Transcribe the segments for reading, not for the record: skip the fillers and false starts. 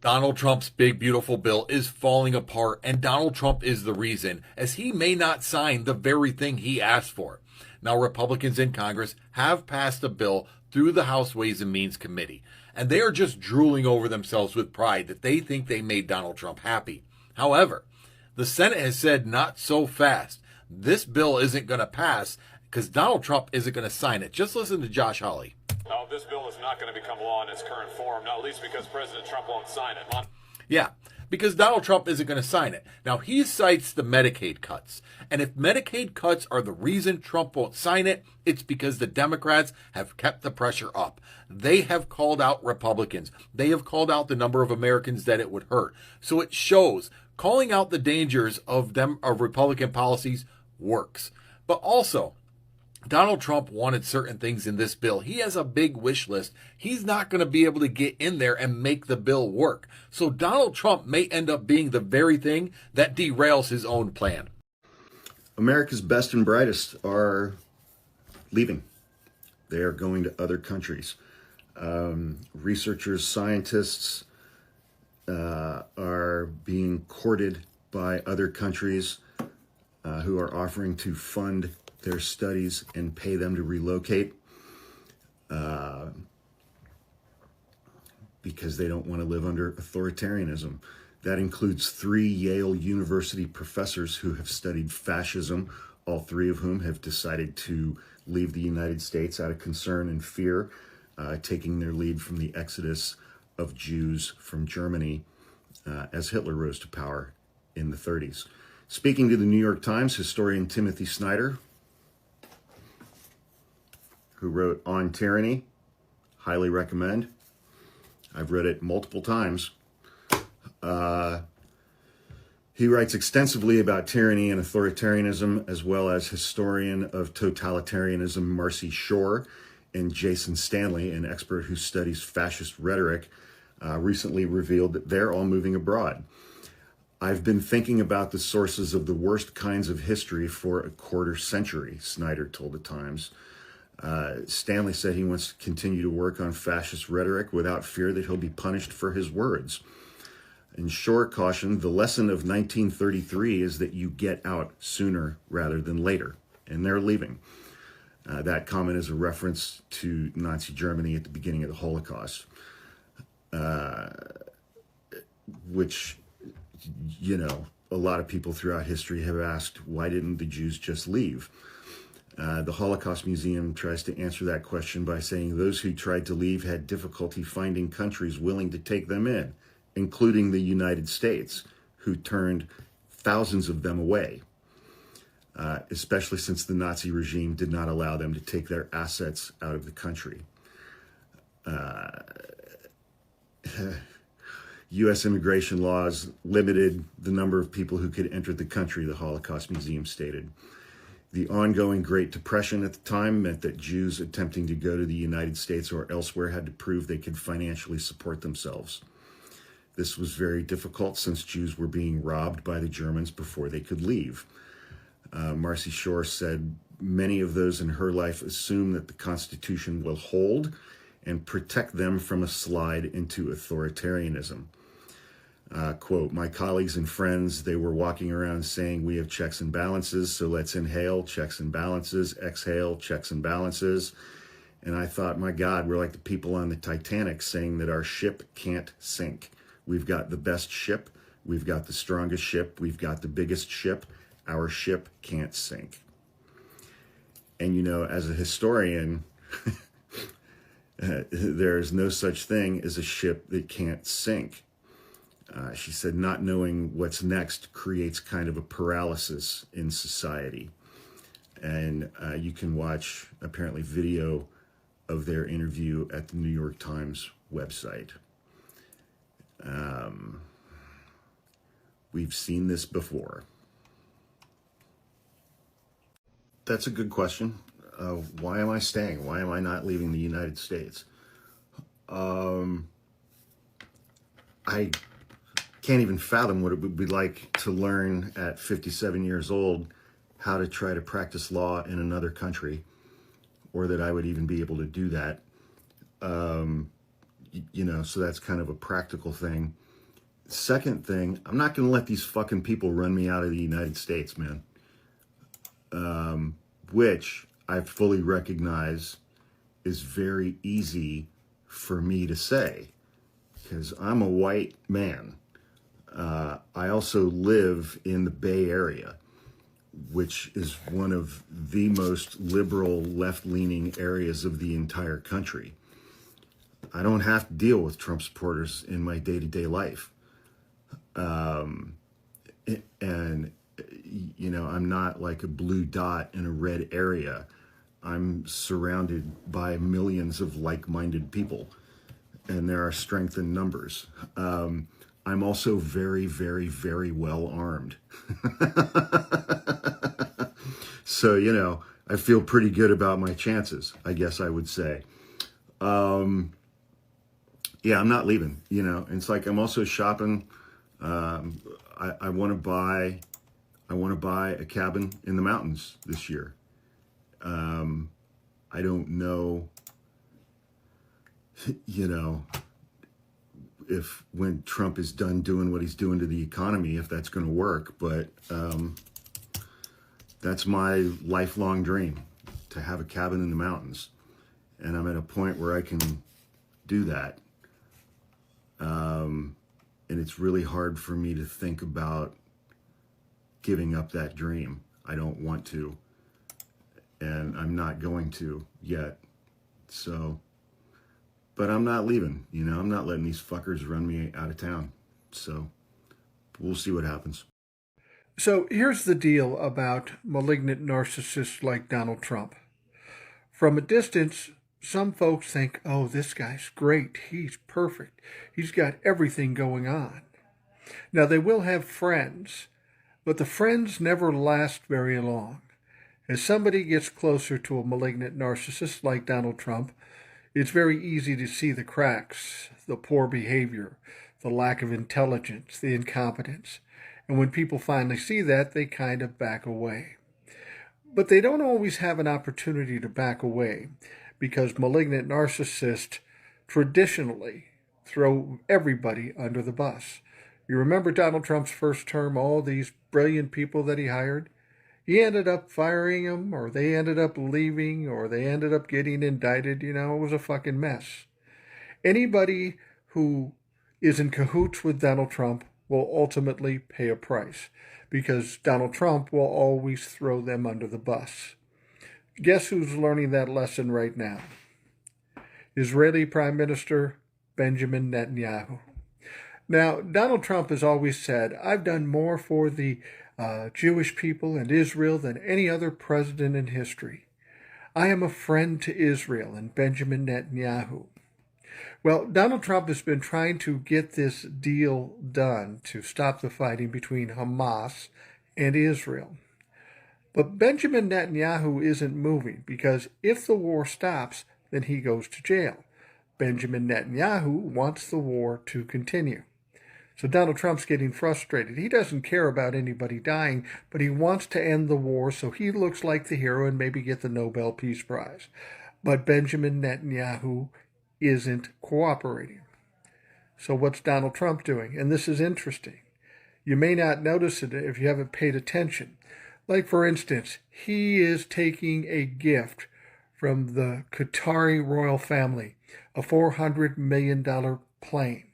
Donald Trump's big, beautiful bill is falling apart, and Donald Trump is the reason, as he may not sign the very thing he asked for. Now, Republicans in Congress have passed a bill through the House Ways and Means Committee, and they are just drooling over themselves with pride that they think they made Donald Trump happy. However, the Senate has said not so fast. This bill isn't going to pass because Donald Trump isn't going to sign it. Just listen to Josh Hawley. No, this bill is not going to become law in its current form, not least because President Trump won't sign it. Yeah, because Donald Trump isn't going to sign it. Now, he cites the Medicaid cuts. And if Medicaid cuts are the reason Trump won't sign it, it's because the Democrats have kept the pressure up. They have called out Republicans. They have called out the number of Americans that it would hurt. So it shows calling out the dangers of Republican policies works. But also, Donald Trump wanted certain things in this bill. He has a big wish list. He's not going to be able to get in there and make the bill work. So Donald Trump may end up being the very thing that derails his own plan. America's best and brightest are leaving. They are going to other countries. Researchers, scientists are being courted by other countries who are offering to fund their studies and pay them to relocate because they don't want to live under authoritarianism. That includes 3 Yale University professors who have studied fascism, all 3 of whom have decided to leave the United States out of concern and fear, taking their lead from the exodus of Jews from Germany as Hitler rose to power in the 30s. Speaking to the New York Times, historian Timothy Snyder, who wrote On Tyranny, highly recommend. I've read it multiple times. He writes extensively about tyranny and authoritarianism, as well as historian of totalitarianism Marcy Shore and Jason Stanley, an expert who studies fascist rhetoric, recently revealed that they're all moving abroad. I've been thinking about the sources of the worst kinds of history for a quarter century, Snyder told the Times. Stanley said he wants to continue to work on fascist rhetoric without fear that he'll be punished for his words. And Shore cautioned the lesson of 1933 is that you get out sooner rather than later, and they're leaving. That comment is a reference to Nazi Germany at the beginning of the Holocaust, which, you know, a lot of people throughout history have asked, why didn't the Jews just leave? The Holocaust Museum tries to answer that question by saying those who tried to leave had difficulty finding countries willing to take them in, including the United States, who turned thousands of them away, especially since the Nazi regime did not allow them to take their assets out of the country. U.S. immigration laws limited the number of people who could enter the country, the Holocaust Museum stated. The ongoing Great Depression at the time meant that Jews attempting to go to the United States or elsewhere had to prove they could financially support themselves. This was very difficult since Jews were being robbed by the Germans before they could leave. Marcy Shore said, many of those in her life assume that the Constitution will hold and protect them from a slide into authoritarianism. Quote, my colleagues and friends, they were walking around saying we have checks and balances, so let's inhale, checks and balances, exhale, checks and balances. And I thought, my God, we're like the people on the Titanic saying that our ship can't sink. We've got the best ship, we've got the strongest ship, we've got the biggest ship, our ship can't sink. And you know, as a historian, there is no such thing as a ship that can't sink. She said, not knowing what's next creates kind of a paralysis in society. And you can watch, apparently, video of their interview at the New York Times website. We've seen this before. That's a good question. Why am I staying? Why am I not leaving the United States? I can't even fathom what it would be like to learn at 57 years old how to try to practice law in another country, or that I would even be able to do that. You know, so that's kind of a practical thing. Second thing, I'm not going to let these fucking people run me out of the United States, man. Which I fully recognize is very easy for me to say because I'm a white man. I also live in the Bay Area, which is one of the most liberal, left-leaning areas of the entire country. I don't have to deal with Trump supporters in my day-to-day life. And, you know, I'm not like a blue dot in a red area. I'm surrounded by millions of like-minded people, and there are strength in numbers. I'm also very, very, very well armed. So, you know, I feel pretty good about my chances, I guess I would say. Yeah, I'm not leaving, you know. It's like I'm also shopping. I want to buy a cabin in the mountains this year. I don't know, you know, if when Trump is done doing what he's doing to the economy, if that's going to work, but that's my lifelong dream, to have a cabin in the mountains. And I'm at a point where I can do that. And it's really hard for me to think about giving up that dream. I don't want to, and I'm not going to yet. So, but I'm not leaving, you know, I'm not letting these fuckers run me out of town. So we'll see what happens. So here's the deal about malignant narcissists like Donald Trump. From a distance, some folks think, oh, this guy's great. He's perfect. He's got everything going on. Now, they will have friends, but the friends never last very long. As somebody gets closer to a malignant narcissist like Donald Trump, it's very easy to see the cracks, the poor behavior, the lack of intelligence, the incompetence. And when people finally see that, they kind of back away. But they don't always have an opportunity to back away because malignant narcissists traditionally throw everybody under the bus. You remember Donald Trump's first term, all these brilliant people that he hired? He ended up firing them, or they ended up leaving, or they ended up getting indicted. You know, it was a fucking mess. Anybody who is in cahoots with Donald Trump will ultimately pay a price because Donald Trump will always throw them under the bus. Guess who's learning that lesson right now? Israeli Prime Minister Benjamin Netanyahu. Now, Donald Trump has always said, I've done more for the Jewish people and Israel than any other president in history. I am a friend to Israel and Benjamin Netanyahu. Well, Donald Trump has been trying to get this deal done to stop the fighting between Hamas and Israel. But Benjamin Netanyahu isn't moving because if the war stops, then he goes to jail. Benjamin Netanyahu wants the war to continue. So Donald Trump's getting frustrated. He doesn't care about anybody dying, but he wants to end the war so he looks like the hero and maybe get the Nobel Peace Prize. But Benjamin Netanyahu isn't cooperating. So what's Donald Trump doing? And this is interesting. You may not notice it if you haven't paid attention. Like, for instance, he is taking a gift from the Qatari royal family, a $400 million plane.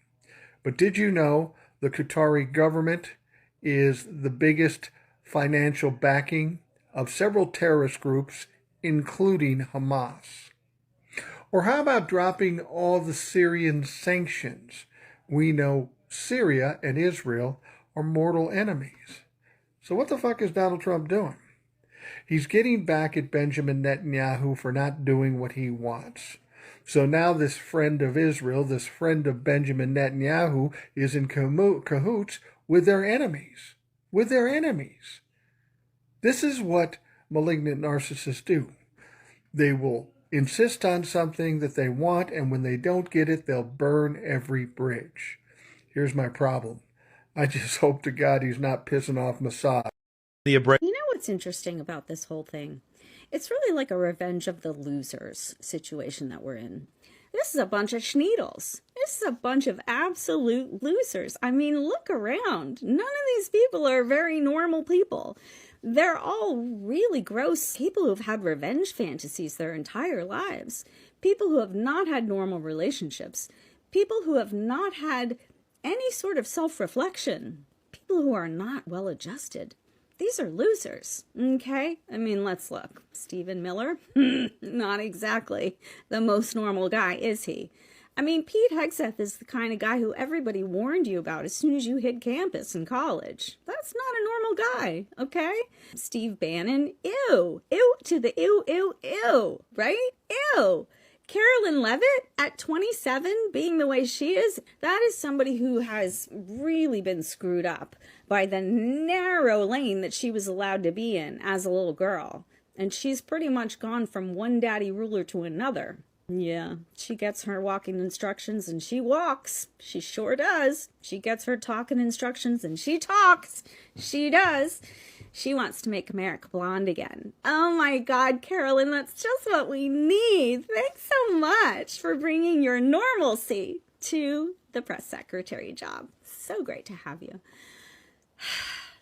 But did you know the Qatari government is the biggest financial backing of several terrorist groups, including Hamas? Or how about dropping all the Syrian sanctions? We know Syria and Israel are mortal enemies. So what the fuck is Donald Trump doing? He's getting back at Benjamin Netanyahu for not doing what he wants. So now this friend of Israel, this friend of Benjamin Netanyahu, is in cahoots with their enemies. With their enemies. This is what malignant narcissists do. They will insist on something that they want, and when they don't get it, they'll burn every bridge. Here's my problem. I just hope to God he's not pissing off Mossad. You know what's interesting about this whole thing? It's really like a revenge of the losers situation that we're in. This is a bunch of schneedles. This is a bunch of absolute losers. I mean, look around. None of these people are very normal people. They're all really gross people who've had revenge fantasies their entire lives. People who have not had normal relationships. People who have not had any sort of self-reflection. People who are not well adjusted. These are losers, okay? I mean, let's look. Stephen Miller? Not exactly the most normal guy, is he? I mean, Pete Hegseth is the kind of guy who everybody warned you about as soon as you hit campus in college. That's not a normal guy, okay? Steve Bannon? Ew. Ew to the ew, ew, ew, right? Ew. Carolyn Levitt at 27 being the way she is, that is somebody who has really been screwed up by the narrow lane that she was allowed to be in as a little girl. And she's pretty much gone from one daddy ruler to another. Yeah, she gets her walking instructions and she walks. She sure does. She gets her talking instructions and she talks. She does. She wants to make America blonde again. Oh my God, Carolyn, that's just what we need. Thanks so much for bringing your normalcy to the press secretary job. So great to have you.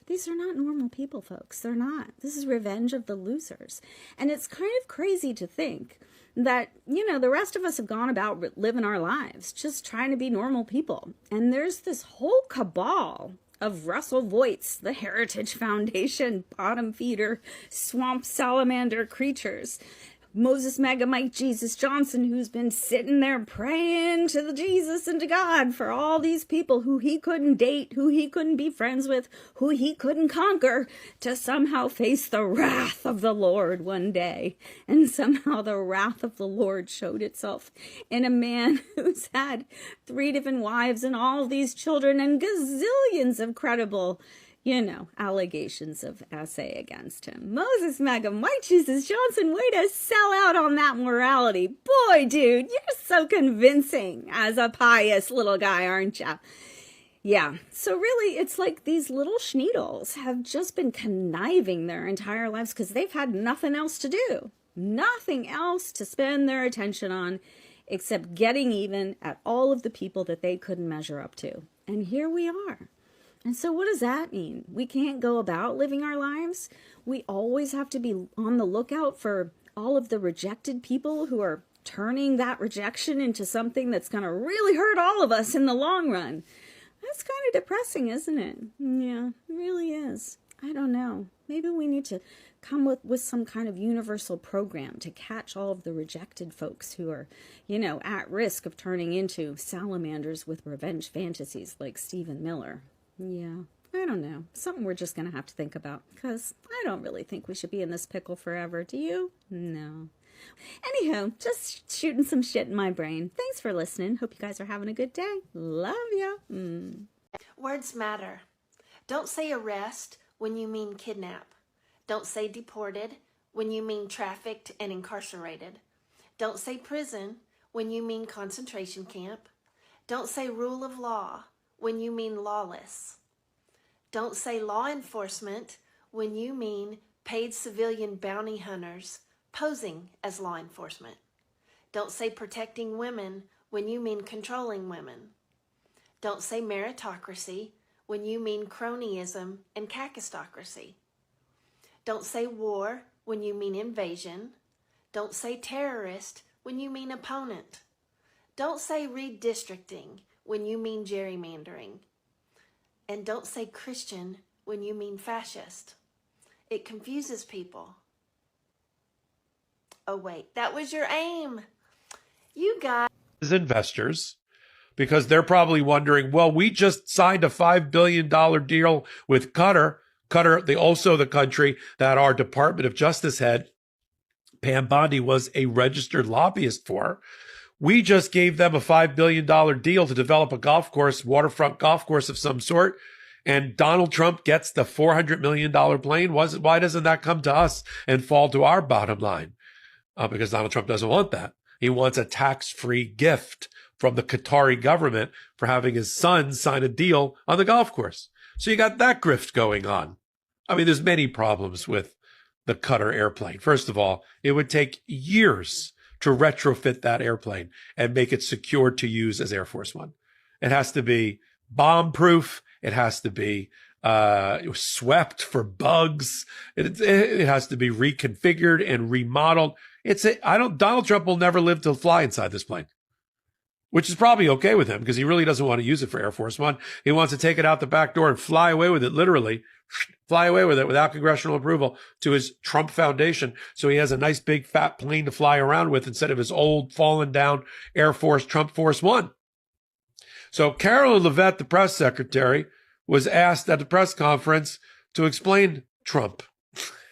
These are not normal people, folks. They're not. This is revenge of the losers. And it's kind of crazy to think that, you know, the rest of us have gone about living our lives, just trying to be normal people. And there's this whole cabal of Russell Voigts, the Heritage Foundation, bottom feeder, swamp salamander creatures. Moses MAGA Mike Jesus Johnson, who's been sitting there praying to the Jesus and to God for all these people who he couldn't date, who he couldn't be friends with, who he couldn't conquer, to somehow face the wrath of the Lord one day. And somehow the wrath of the Lord showed itself in a man who's had 3 different wives and all these children and gazillions of credible, you know, allegations of essay against him. Moses MAGA Mike Jesus Johnson, way to sell out on that morality. Boy, dude, you're so convincing as a pious little guy, aren't you? Yeah, so really, it's like these little schneedles have just been conniving their entire lives because they've had nothing else to do. Nothing else to spend their attention on except getting even at all of the people that they couldn't measure up to. And here we are. And so what does that mean? We can't go about living our lives. We always have to be on the lookout for all of the rejected people who are turning that rejection into something that's going to really hurt all of us in the long run. That's kind of depressing, isn't it? Yeah, it really is. I don't know. Maybe we need to come with some kind of universal program to catch all of the rejected folks who are, you know, at risk of turning into salamanders with revenge fantasies like Stephen Miller. Yeah, I don't know. Something we're just going to have to think about, because I don't really think we should be in this pickle forever. Do you? No. Anywho, just shooting some shit in my brain. Thanks for listening. Hope you guys are having a good day. Love ya. Words matter. Don't say arrest when you mean kidnap. Don't say deported when you mean trafficked and incarcerated. Don't say prison when you mean concentration camp. Don't say rule of law when you mean lawless. Don't say law enforcement when you mean paid civilian bounty hunters posing as law enforcement. Don't say protecting women when you mean controlling women. Don't say meritocracy when you mean cronyism and kakistocracy. Don't say war when you mean invasion. Don't say terrorist when you mean opponent. Don't say redistricting when you mean gerrymandering. And don't say Christian when you mean fascist. It confuses people. Oh wait, that was your aim. You guys. Investors, because they're probably wondering, well, we just signed a $5 billion deal with Qatar, also the country that our Department of Justice head, Pam Bondi, was a registered lobbyist for. We just gave them a $5 billion deal to develop a golf course, waterfront golf course of some sort. And Donald Trump gets the $400 million plane. Why doesn't that come to us and fall to our bottom line? Because Donald Trump doesn't want that. He wants a tax-free gift from the Qatari government for having his son sign a deal on the golf course. So you got that grift going on. I mean, there's many problems with the Qatar airplane. First of all, it would take years to retrofit that airplane and make it secure to use as Air Force One. It has to be bomb proof. It has to be swept for bugs. It has to be reconfigured and remodeled. Donald Trump will never live to fly inside this plane, which is probably okay with him because he really doesn't want to use it for Air Force One. He wants to take it out the back door and fly away with it, literally fly away with it without congressional approval to his Trump Foundation. So he has a nice big fat plane to fly around with instead of his old fallen down Air Force Trump Force One. So Carolyn Levitt, the press secretary, was asked at the press conference to explain Trump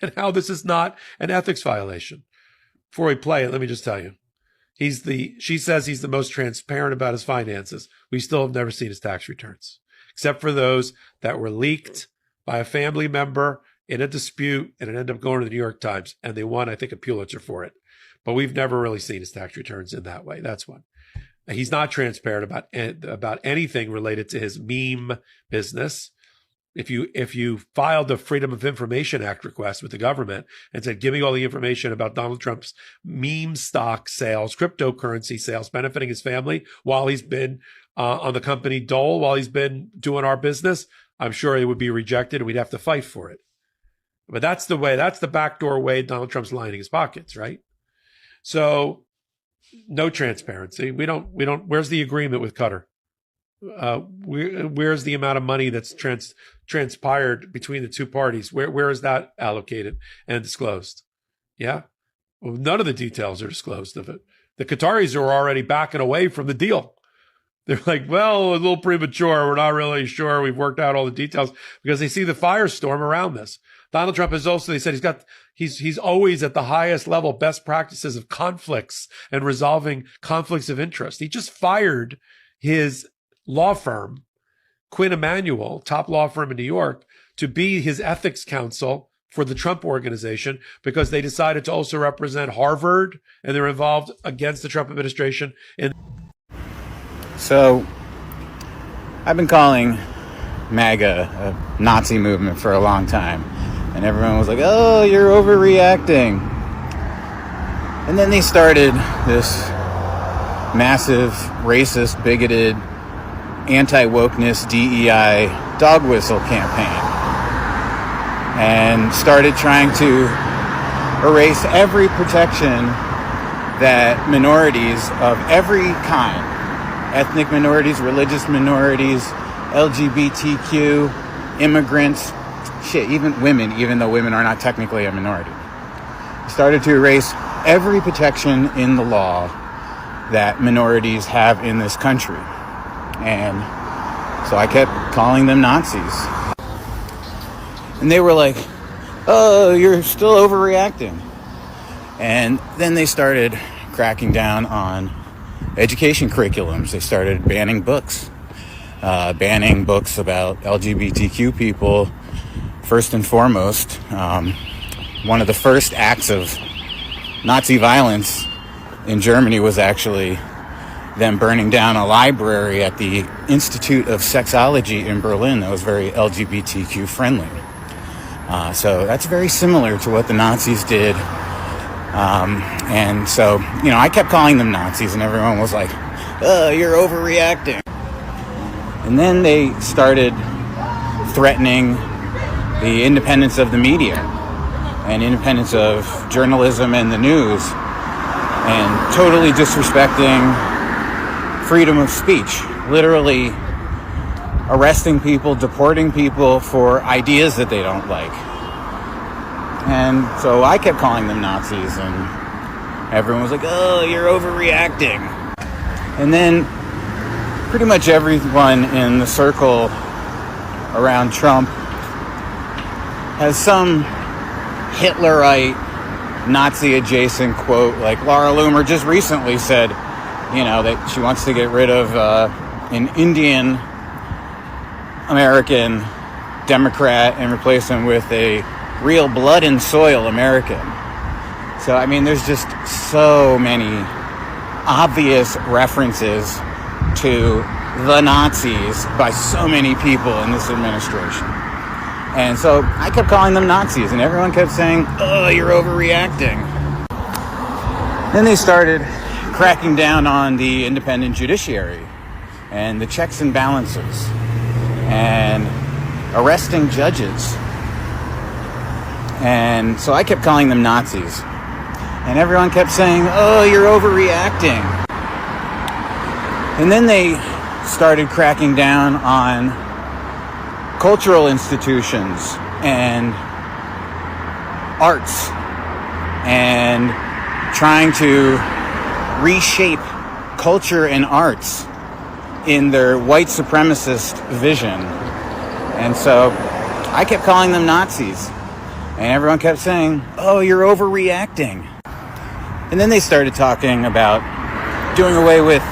and how this is not an ethics violation. Before we play it, let me just tell you. She says he's the most transparent about his finances. We still have never seen his tax returns, except for those that were leaked by a family member in a dispute, and it ended up going to the New York Times, and they won, I think, a Pulitzer for it. But we've never really seen his tax returns in that way. That's one. He's not transparent about anything related to his meme business. If you filed the Freedom of Information Act request with the government and said, give me all the information about Donald Trump's meme stock sales, cryptocurrency sales benefiting his family while he's been on the company dole, while he's been doing our business, I'm sure it would be rejected and we'd have to fight for it. But that's the backdoor way Donald Trump's lining his pockets, right? So no transparency. We don't, where's the agreement with Qatar? Where's the amount of money that's transpired between the two parties? Where is that allocated and disclosed? Yeah. Well, none of the details are disclosed of it. The Qataris are already backing away from the deal. They're like, well, a little premature. We're not really sure. We've worked out all the details because they see the firestorm around this. Donald Trump has also, they said he's always at the highest level, best practices of conflicts and resolving conflicts of interest. He just fired his law firm, Quinn Emanuel, top law firm in New York, to be his ethics counsel for the Trump organization because they decided to also represent Harvard and they're involved against the Trump administration. So I've been calling MAGA a Nazi movement for a long time. And everyone was like, oh, you're overreacting. And then they started this massive, racist, bigoted, anti-wokeness, DEI dog whistle campaign. And started trying to erase every protection that minorities of every kind, ethnic minorities, religious minorities, LGBTQ, immigrants, even women, even though women are not technically a minority, started to erase every protection in the law that minorities have in this country. And so I kept calling them Nazis. And they were like, oh, you're still overreacting. And then they started cracking down on education curriculums. They started banning books about LGBTQ people. First and foremost, one of the first acts of Nazi violence in Germany was actually them burning down a library at the Institute of Sexology in Berlin that was very LGBTQ friendly. So that's very similar to what the Nazis did. And so, I kept calling them Nazis and everyone was like, oh, you're overreacting. And then they started threatening the independence of the media and independence of journalism and the news, and totally disrespecting freedom of speech, literally arresting people, deporting people for ideas that they don't like. And so I kept calling them Nazis, and everyone was like, oh, you're overreacting. And then pretty much everyone in the circle around Trump has some Hitlerite, Nazi-adjacent quote. Like Laura Loomer just recently said, that she wants to get rid of an Indian American Democrat and replace him with a real blood and soil American. So, there's just so many obvious references to the Nazis by so many people in this administration. And so I kept calling them Nazis, and everyone kept saying, oh, you're overreacting. Then they started cracking down on the independent judiciary and the checks and balances and arresting judges. And so I kept calling them Nazis. And everyone kept saying, oh, you're overreacting. And then they started cracking down on cultural institutions and arts and trying to reshape culture and arts in their white supremacist vision. And so I kept calling them Nazis. And everyone kept saying, oh, you're overreacting. And then they started talking about doing away with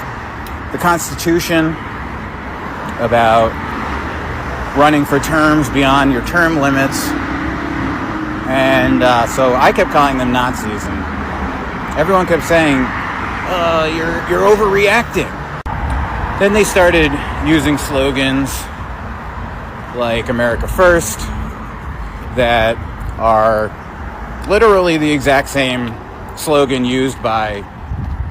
the Constitution, about running for terms beyond your term limits. And so I kept calling them Nazis. And everyone kept saying, you're overreacting. Then they started using slogans like America First that are literally the exact same slogan used by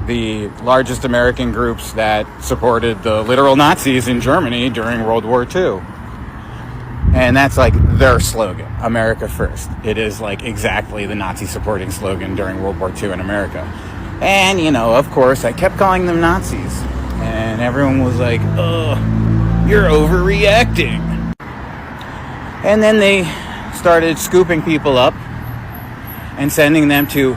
the largest American groups that supported the literal Nazis in Germany during World War II. And that's like their slogan, America First. It is like exactly the Nazi supporting slogan during World War II in America. And, you know, of course, I kept calling them Nazis. And everyone was like, oh, you're overreacting. And then they started scooping people up and sending them to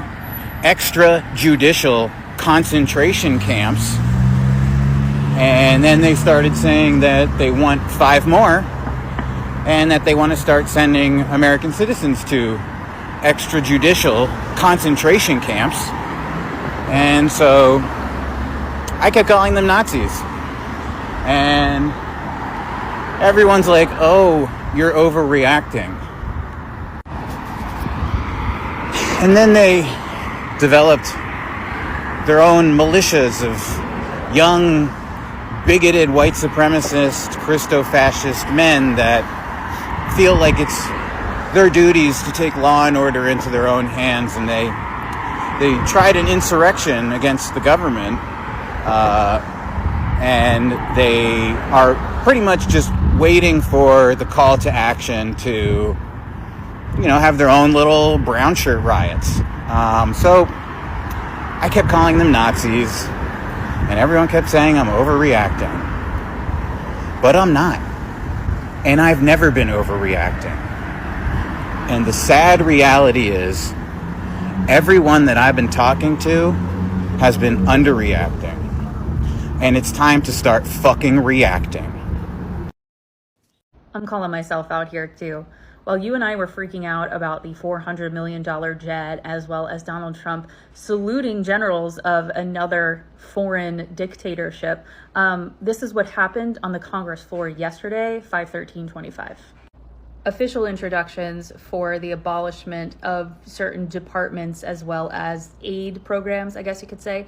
extrajudicial concentration camps. And then they started saying that they want 5 more and that they want to start sending American citizens to extrajudicial concentration camps. And so I kept calling them Nazis. And everyone's like, oh, you're overreacting. And then they developed their own militias of young, bigoted, white supremacist, Christo-fascist men that feel like it's their duties to take law and order into their own hands. And they tried an insurrection against the government. And they are pretty much just waiting for the call to action to, you know, have their own little brown shirt riots. So I kept calling them Nazis, and everyone kept saying I'm overreacting. But I'm not. And I've never been overreacting. And the sad reality is, everyone that I've been talking to has been underreacting. And it's time to start fucking reacting. I'm calling myself out here too. While you and I were freaking out about the $400 million jet, as well as Donald Trump saluting generals of another foreign dictatorship, this is what happened on the Congress floor yesterday, 5/13/25. Official introductions for the abolishment of certain departments as well as aid programs, I guess you could say.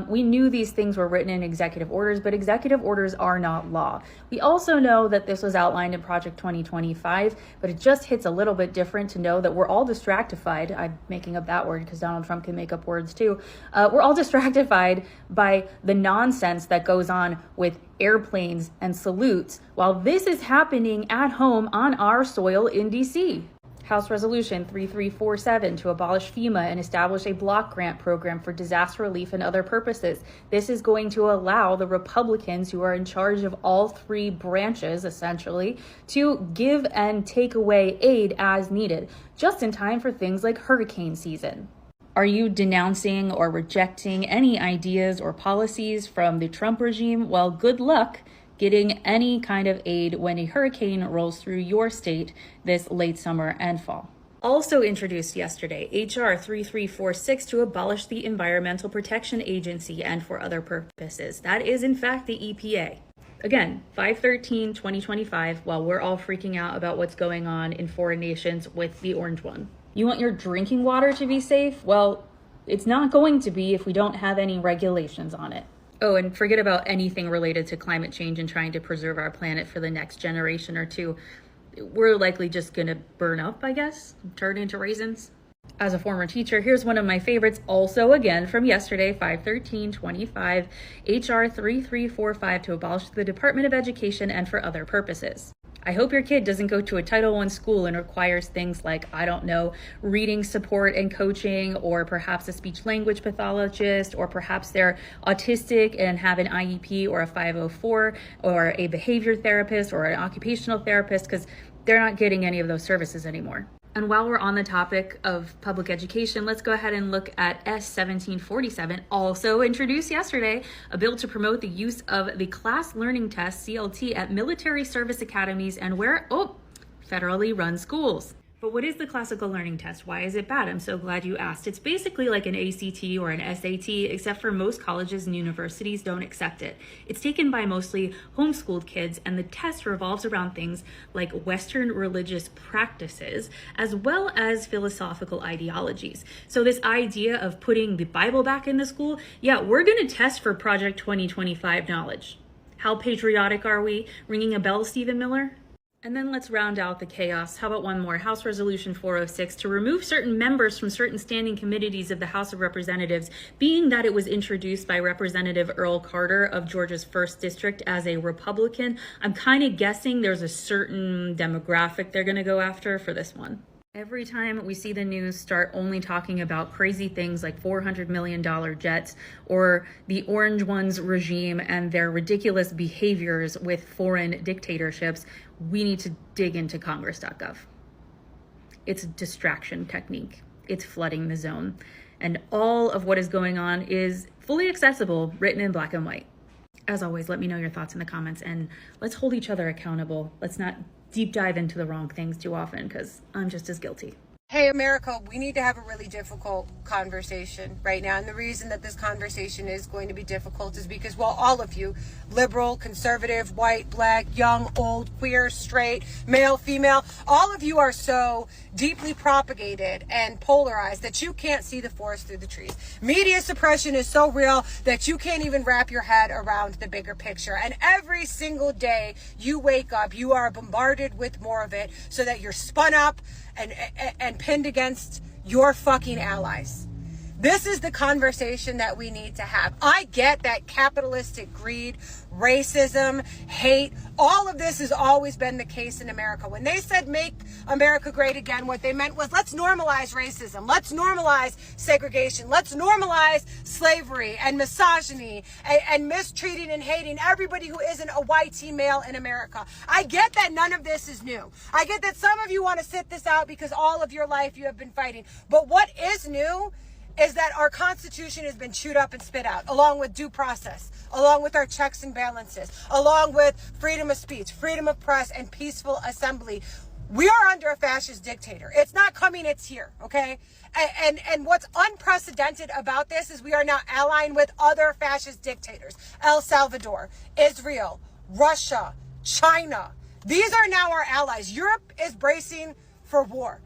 We knew these things were written in executive orders, but executive orders are not law. We also know that this was outlined in Project 2025, but it just hits a little bit different to know that we're all distractified. I'm making up that word because Donald Trump can make up words too. We're all distractified by the nonsense that goes on with airplanes and salutes while this is happening at home on our soil in DC. House Resolution 3347 to abolish FEMA and establish a block grant program for disaster relief and other purposes. This is going to allow the Republicans, who are in charge of all 3 branches, essentially, to give and take away aid as needed, just in time for things like hurricane season. Are you denouncing or rejecting any ideas or policies from the Trump regime? Well, good luck getting any kind of aid when a hurricane rolls through your state this late summer and fall. Also introduced yesterday, HR 3346 to abolish the Environmental Protection Agency and for other purposes. That is, in fact, the EPA. Again, 5/13/2025, while we're all freaking out about what's going on in foreign nations with the orange one. You want your drinking water to be safe? Well, it's not going to be if we don't have any regulations on it. Oh, and forget about anything related to climate change and trying to preserve our planet for the next generation or two. We're likely just going to burn up, I guess, turn into raisins. As a former teacher, here's one of my favorites, also again from yesterday, 5/13/25, HR 3345 to abolish the Department of Education and for other purposes. I hope your kid doesn't go to a Title I school and requires things like, I don't know, reading support and coaching, or perhaps a speech language pathologist, or perhaps they're autistic and have an IEP or a 504, or a behavior therapist or an occupational therapist, because they're not getting any of those services anymore. And while we're on the topic of public education, let's go ahead and look at S1747, also introduced yesterday, a bill to promote the use of the Class Learning Test, CLT, at military service academies and federally run schools. But what is the classical learning test? Why is it bad? I'm so glad you asked. It's basically like an ACT or an SAT, except for most colleges and universities don't accept it. It's taken by mostly homeschooled kids, and the test revolves around things like Western religious practices, as well as philosophical ideologies. So this idea of putting the Bible back in the school, yeah, we're gonna test for Project 2025 knowledge. How patriotic are we? Ringing a bell, Stephen Miller? And then let's round out the chaos. How about one more? House Resolution 406 to remove certain members from certain standing committees of the House of Representatives, being that it was introduced by Representative Earl Carter of Georgia's 1st District as a Republican. I'm kind of guessing there's a certain demographic they're going to go after for this one. Every time we see the news start only talking about crazy things like $400 million jets or the Orange Ones regime and their ridiculous behaviors with foreign dictatorships, we need to dig into Congress.gov. It's a distraction technique. It's flooding the zone. And all of what is going on is fully accessible, written in black and white. As always, let me know your thoughts in the comments, and let's hold each other accountable. Let's not deep dive into the wrong things too often, because I'm just as guilty. Hey, America, we need to have a really difficult conversation right now. And the reason that this conversation is going to be difficult is because, well, all of you, liberal, conservative, white, black, young, old, queer, straight, male, female, all of you are so deeply propagated and polarized that you can't see the forest through the trees. Media suppression is so real that you can't even wrap your head around the bigger picture. And every single day you wake up, you are bombarded with more of it so that you're spun up and pinned against your fucking allies. This is the conversation that we need to have. I get that capitalistic greed, racism, hate, all of this has always been the case in America. When they said make America great again, what they meant was let's normalize racism, let's normalize segregation, let's normalize slavery and misogyny and mistreating and hating everybody who isn't a white male in America. I get that none of this is new. I get that some of you want to sit this out because all of your life you have been fighting. But what is new is that our Constitution has been chewed up and spit out, along with due process, along with our checks and balances, along with freedom of speech, freedom of press, and peaceful assembly. We are under a fascist dictator. It's not coming, it's here, okay? And what's unprecedented about this is we are now allying with other fascist dictators. El Salvador, Israel, Russia, China. These are now our allies. Europe is bracing for war.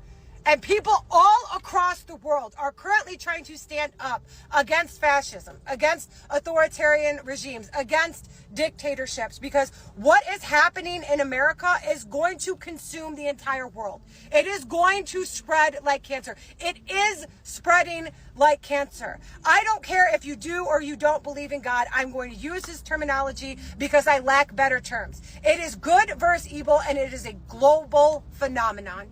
And people all across the world are currently trying to stand up against fascism, against authoritarian regimes, against dictatorships, because what is happening in America is going to consume the entire world. It is going to spread like cancer. It is spreading like cancer. I don't care if you do or you don't believe in God. I'm going to use this terminology because I lack better terms. It is good versus evil, and it is a global phenomenon.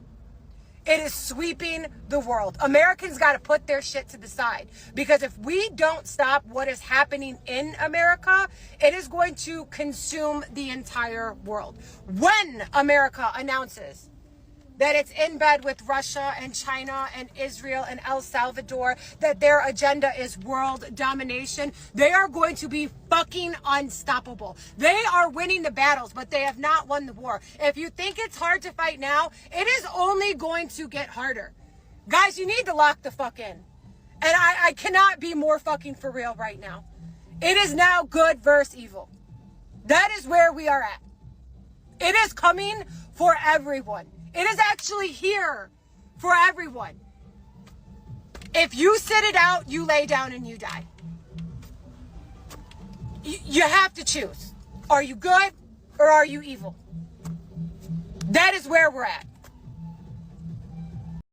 It is sweeping the world. Americans got to put their shit to the side, because if we don't stop what is happening in America, it is going to consume the entire world. When America announces that it's in bed with Russia and China and Israel and El Salvador, that their agenda is world domination, they are going to be fucking unstoppable. They are winning the battles, but they have not won the war. If you think it's hard to fight now, it is only going to get harder. Guys, you need to lock the fuck in. And I cannot be more fucking for real right now. It is now good versus evil. That is where we are at. It is coming for everyone. It is actually here for everyone. If you sit it out, you lay down and you die. You have to choose. Are you good or are you evil? That is where we're at.